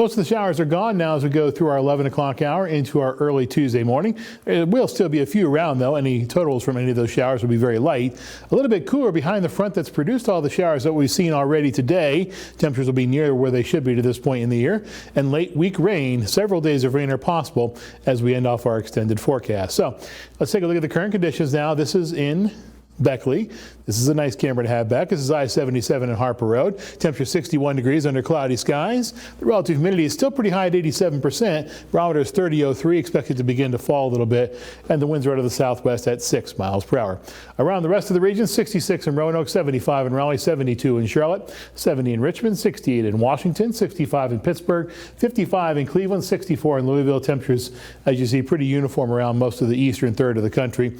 Most of the showers are gone now as we go through our 11 o'clock hour into our early Tuesday morning. There will still be a few around, though. Any totals from any of those showers will be very light. A little bit cooler behind the front that's produced all the showers that we've seen already today. Temperatures will be near where they should be to this point in the year. And late week rain, several days of rain are possible as we end off our extended forecast. So let's take a look at the current conditions now. This is in Beckley. This is a nice camera to have back. This is I-77 and Harper Road. Temperature 61 degrees under cloudy skies. The relative humidity is still pretty high at 87%. Barometer is 30.03, expected to begin to fall a little bit. And the winds are out of the southwest at 6 miles per hour. Around the rest of the region, 66 in Roanoke, 75 in Raleigh, 72 in Charlotte, 70 in Richmond, 68 in Washington, 65 in Pittsburgh, 55 in Cleveland, 64 in Louisville. Temperatures, as you see, pretty uniform around most of the eastern third of the country,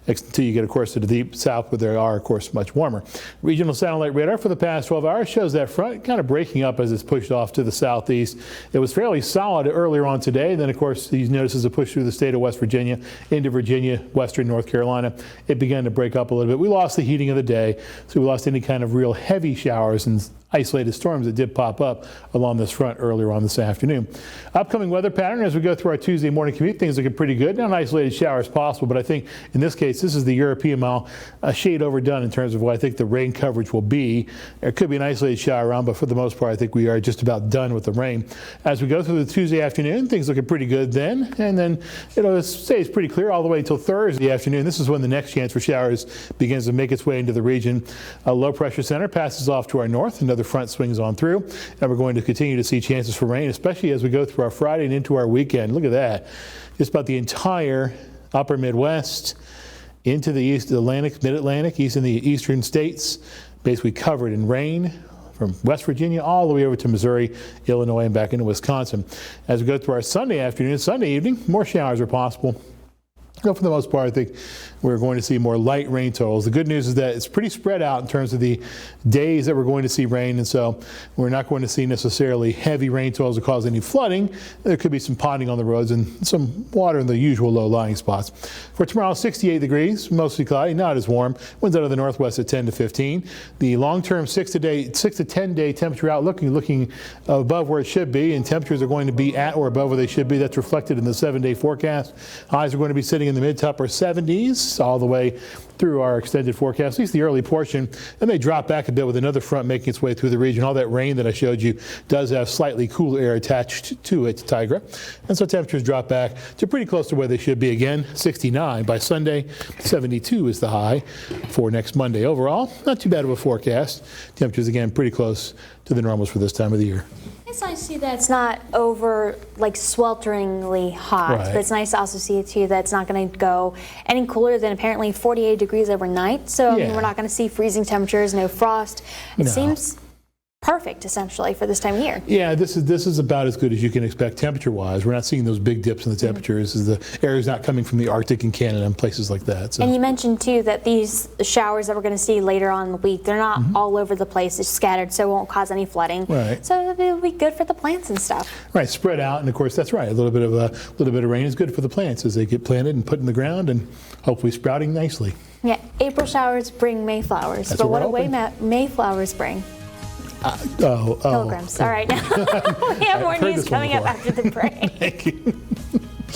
until you get, of course, to the deep south, where they are, of course, much warmer. Regional satellite radar for the past 12 hours shows that front kind of breaking up as it's pushed off to the southeast. It was fairly solid earlier on today. Then, of course, these notices have pushed through the state of West Virginia into Virginia, western North Carolina. It began to break up a little bit. We lost the heating of the day, so we lost any kind of real heavy showers and isolated storms that did pop up along this front earlier on this afternoon. Upcoming weather pattern as we go through our Tuesday morning commute, things looking pretty good. Not an isolated shower is possible, but I think in this case, this is the European mile, a shade overdone in terms of what I think the rain coverage will be. There could be an isolated shower around, but for the most part, I think we are just about done with the rain. As we go through the Tuesday afternoon, things looking pretty good then, and then it stays pretty clear all the way until Thursday afternoon. This is when the next chance for showers begins to make its way into the region. A low pressure center passes off to our north. Another front swings on through, and we're going to continue to see chances for rain, especially as we go through our Friday and into our weekend. Look at that. Just about the entire upper Midwest into the East Atlantic, Mid-Atlantic, east in the eastern states, basically covered in rain from West Virginia all the way over to Missouri, Illinois, and back into Wisconsin. As we go through our Sunday afternoon, Sunday evening, more showers are possible. For the most part, I think we're going to see more light rain totals. The good news is that it's pretty spread out in terms of the days that we're going to see rain, and so we're not going to see necessarily heavy rain totals that cause any flooding. There could be some ponding on the roads and some water in the usual low-lying spots. For tomorrow, 68 degrees, mostly cloudy, not as warm. Winds out of the northwest at 10 to 15. The long-term 6 to 10 day temperature outlook looking above where it should be, and temperatures are going to be at or above where they should be. That's reflected in the 7-day forecast. Highs are going to be sitting in the mid to upper 70s all the way through our extended forecast, at least the early portion. And they drop back a bit with another front making its way through the region. All that rain that I showed you does have slightly cooler air attached to it, Tigra. And so temperatures drop back to pretty close to where they should be again. 69 by Sunday, 72 is the high for next Monday. Overall, not too bad of a forecast. Temperatures again pretty close to the normals for this time of the year. It's nice to see that it's not over like swelteringly hot, right. But it's nice to also see too that it's not going to go any cooler than apparently 48 degrees overnight. So I mean, we're not going to see freezing temperatures, no frost. It seems perfect essentially for this time of year. Yeah, this is about as good as you can expect temperature-wise. We're not seeing those big dips in the temperatures as the air is not coming from the Arctic and Canada and places like that. So. And you mentioned too that these showers that we're going to see later on in the week, they're not all over the place, it's scattered, so it won't cause any flooding. Right. So it'll be good for the plants and stuff. Right, spread out, and of course that's right. A little bit of rain is good for the plants as they get planted and put in the ground and hopefully sprouting nicely. Yeah, April showers bring Mayflowers, That's but what we're do Mayflowers bring? Pilgrims. All right, now we have more news coming up after the break. Thank you.